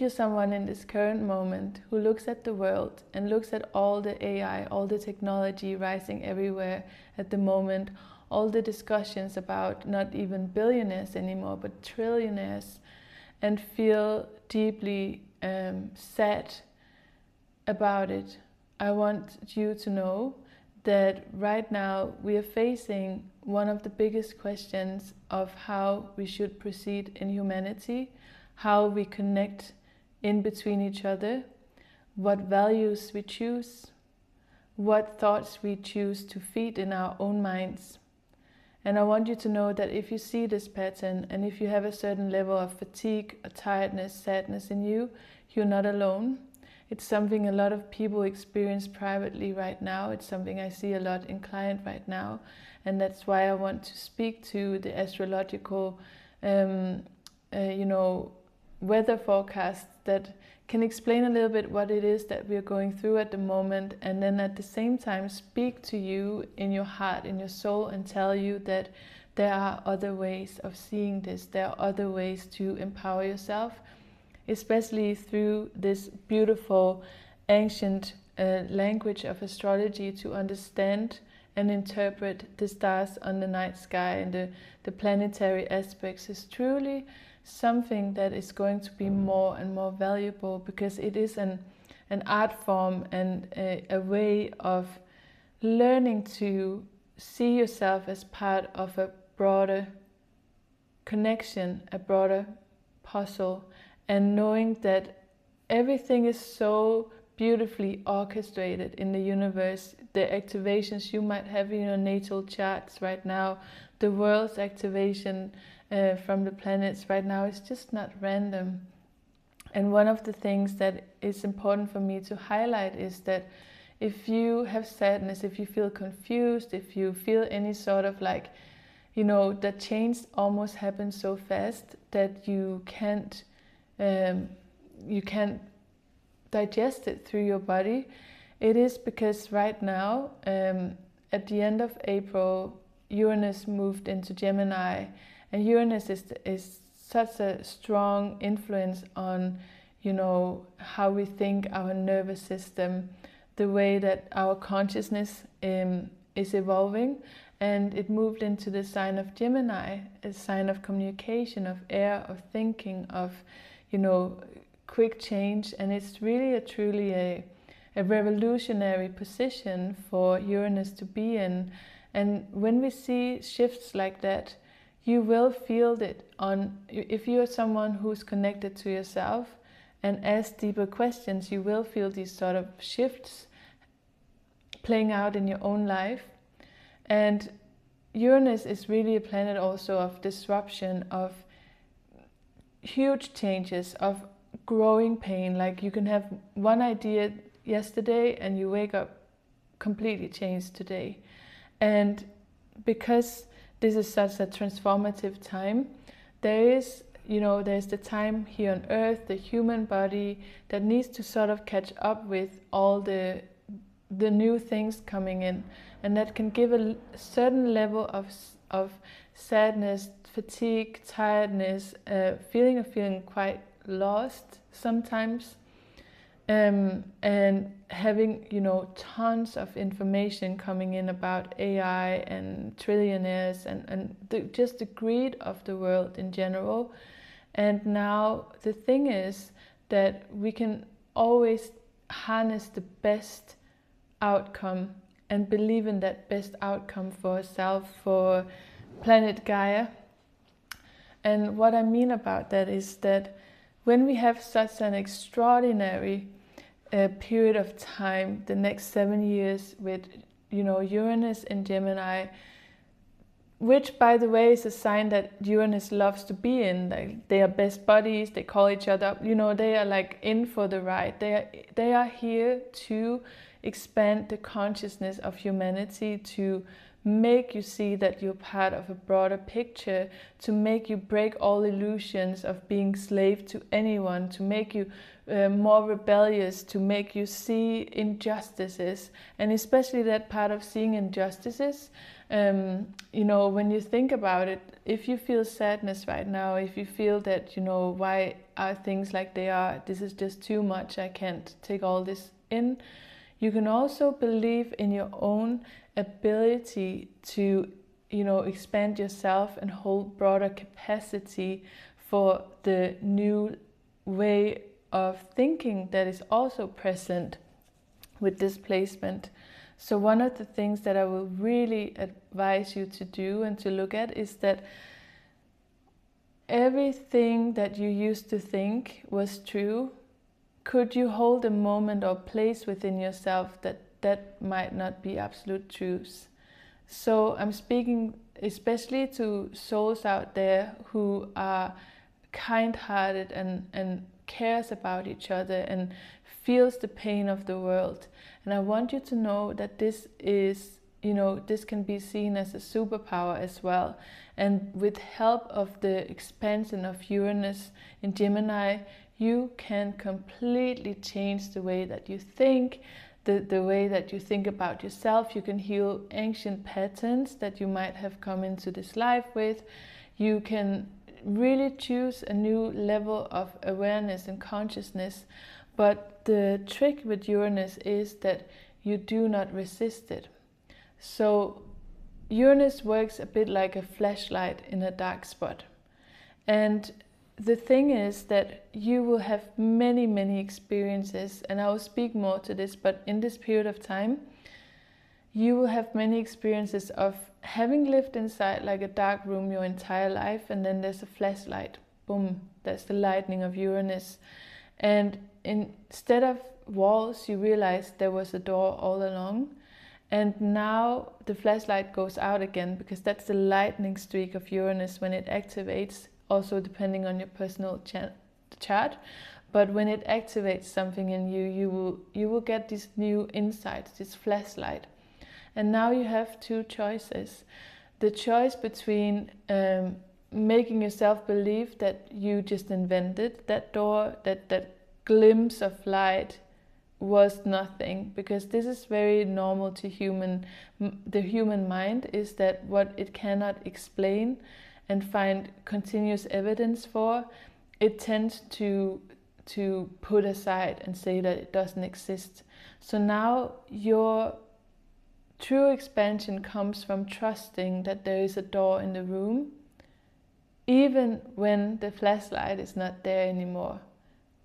you're someone in this current moment who looks at the world and looks at all the AI, all the technology rising everywhere at the moment, all the discussions about not even billionaires anymore, but trillionaires, and feel deeply sad about it, I want you to know that right now we are facing one of the biggest questions of how we should proceed in humanity, how we connect in between each other, what values we choose, what thoughts we choose to feed in our own minds. And I want you to know that if you see this pattern and if you have a certain level of fatigue, or tiredness, sadness in you, you're not alone. It's something a lot of people experience privately right now. It's something I see a lot in client right now. And that's why I want to speak to the astrological, weather forecast that can explain a little bit what it is that we're going through at the moment, and then at the same time speak to you in your heart, in your soul, and tell you that there are other ways of seeing this. There are other ways to empower yourself, especially through this beautiful ancient language of astrology, to understand and interpret the stars on the night sky and the planetary aspects is truly something that is going to be more and more valuable, because it is an art form and a way of learning to see yourself as part of a broader connection, a broader puzzle, and knowing that everything is so beautifully orchestrated in the universe. The activations you might have in your natal charts right now, the world's activation from the planets right now is just not random. And one of the things that is important for me to highlight is that if you have sadness, if you feel confused, if you feel any sort of that change almost happens so fast that you can't digest it through your body, it is because right now, at the end of April, Uranus moved into Gemini, and Uranus is such a strong influence on, how we think, our nervous system, the way that our consciousness is evolving. And it moved into the sign of Gemini, a sign of communication, of air, of thinking, of, quick change. And it's really truly a revolutionary position for Uranus to be in. And when we see shifts like that, you will feel it if you're someone who's connected to yourself and asks deeper questions, you will feel these sort of shifts playing out in your own life. And Uranus is really a planet also of disruption, of huge changes, of growing pain. Like you can have one idea yesterday and you wake up completely changed today. And because this is such a transformative time, there's the time here on Earth, the human body, that needs to sort of catch up with all the new things coming in, and that can give a certain level of sadness, fatigue, tiredness, feeling quite lost sometimes, and having tons of information coming in about AI and trillionaires and just the greed of the world in general. And now the thing is that we can always harness the best outcome and believe in that best outcome for ourselves, for planet Gaia. And what I mean about that is that when we have such an extraordinary period of time, the next 7 years with Uranus in Gemini, which by the way is a sign that Uranus loves to be in. Like, they are best buddies, they call each other up, they are like in for the ride. They are here to expand the consciousness of humanity, to make you see that you're part of a broader picture, to make you break all illusions of being slave to anyone, to make you more rebellious, to make you see injustices, and especially that part of seeing injustices. When you think about it, if you feel sadness right now, if you feel that, why are things like they are. This is just too much. I can't take all this in. You can also believe in your own ability to, expand yourself and hold broader capacity for the new way of thinking that is also present with this placement. So one of the things that I will really advise you to do and to look at is that everything that you used to think was true, could you hold a moment or place within yourself that might not be absolute truths? So I'm speaking especially to souls out there who are kind-hearted and cares about each other and feels the pain of the world. And I want you to know that this is, this can be seen as a superpower as well. And with help of the expansion of Uranus in Gemini, you can completely change the way that you think, the way that you think about yourself. You can heal ancient patterns that you might have come into this life with. You can really choose a new level of awareness and consciousness. But the trick with Uranus is that you do not resist it. So Uranus works a bit like a flashlight in a dark spot. And the thing is that you will have many, many experiences, and I will speak more to this, but in this period of time, you will have many experiences of having lived inside like a dark room your entire life, and then there's a flashlight. Boom, that's the lightning of Uranus. And instead of walls, you realize there was a door all along. And now the flashlight goes out again, because that's the lightning streak of Uranus when it activates, also depending on your personal chart. But when it activates something in you, you will get these new insights, this flashlight. And now you have two choices. The choice between making yourself believe that you just invented that door, that glimpse of light was nothing, because this is very normal to the human mind, is that what it cannot explain and find continuous evidence for, it tends to put aside and say that it doesn't exist. So now your true expansion comes from trusting that there is a door in the room, even when the flashlight is not there anymore.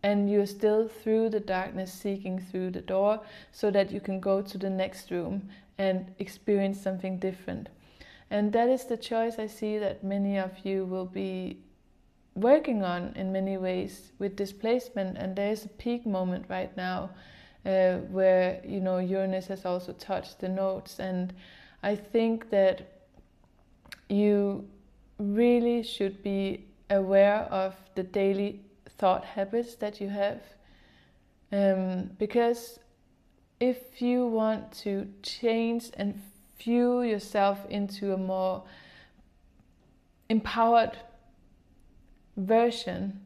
And you're still through the darkness seeking through the door, so that you can go to the next room and experience something different. And that is the choice I see that many of you will be working on in many ways with displacement. And there is a peak moment right now where Uranus has also touched the nodes. And I think that you really should be aware of the daily thought habits that you have, because if you want to change and fuel yourself into a more empowered version,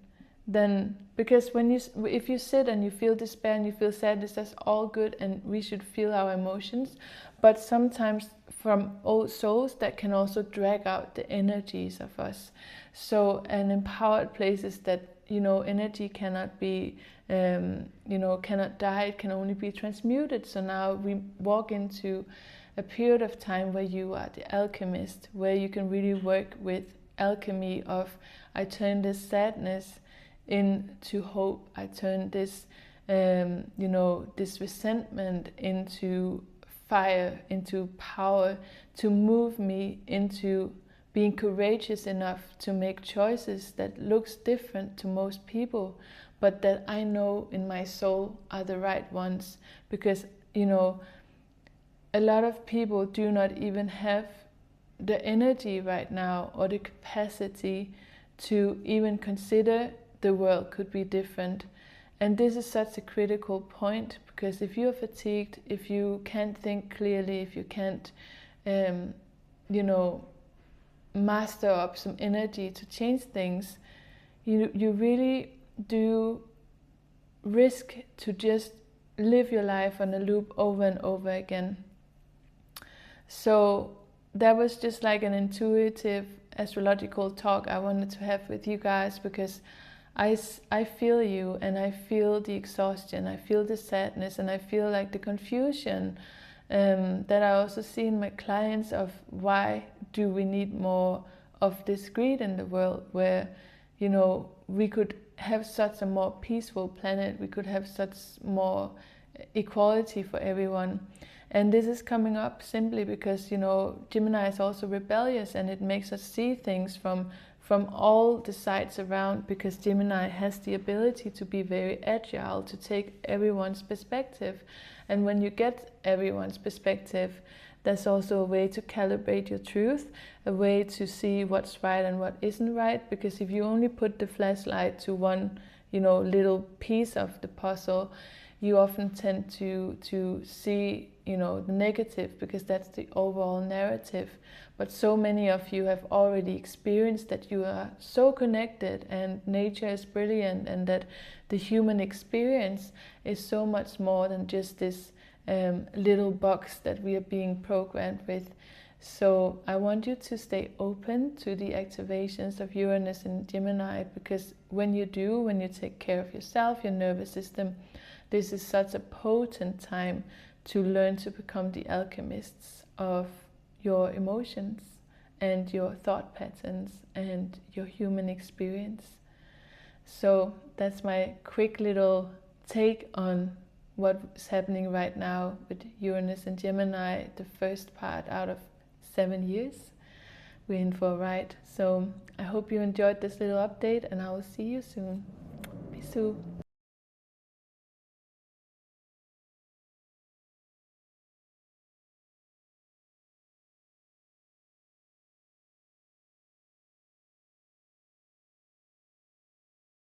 then, because if you sit and you feel despair and you feel sadness, that's all good, and we should feel our emotions. But sometimes from old souls that can also drag out the energies of us. So an empowered place is that energy cannot be, cannot die, it can only be transmuted. So now we walk into a period of time where you are the alchemist, where you can really work with alchemy of, I turn this sadness into hope, I turn this, this resentment into fire, into power, to move me into being courageous enough to make choices that looks different to most people, but that I know in my soul are the right ones. Because, a lot of people do not even have the energy right now or the capacity to even consider the world could be different. And this is such a critical point, because if you're fatigued, if you can't think clearly, if you can't, master up some energy to change things, you really do risk to just live your life on a loop over and over again. So that was just like an intuitive astrological talk I wanted to have with you guys, because I feel you, and I feel the exhaustion, I feel the sadness, and I feel like the confusion that I also see in my clients of why do we need more of this greed in the world, where, you know, we could have such a more peaceful planet, we could have such more equality for everyone. And this is coming up simply because, you know, Gemini is also rebellious, and it makes us see things from all the sides around, because Gemini has the ability to be very agile, to take everyone's perspective. And when you get everyone's perspective, there's also a way to calibrate your truth, a way to see what's right and what isn't right. Because if you only put the flashlight to one, you know, little piece of the puzzle, you often tend to see, you know, the negative, because that's the overall narrative. But so many of you have already experienced that you are so connected, and nature is brilliant, and that the human experience is so much more than just this little box that we are being programmed with. So I want you to stay open to the activations of Uranus and Gemini, because when you do, when you take care of yourself, your nervous system, this is such a potent time to learn to become the alchemists of your emotions and your thought patterns and your human experience. So that's my quick little take on what's happening right now with Uranus and Gemini, the first part out of 7 years. We're in for a ride. So I hope you enjoyed this little update, and I will see you soon. Peace.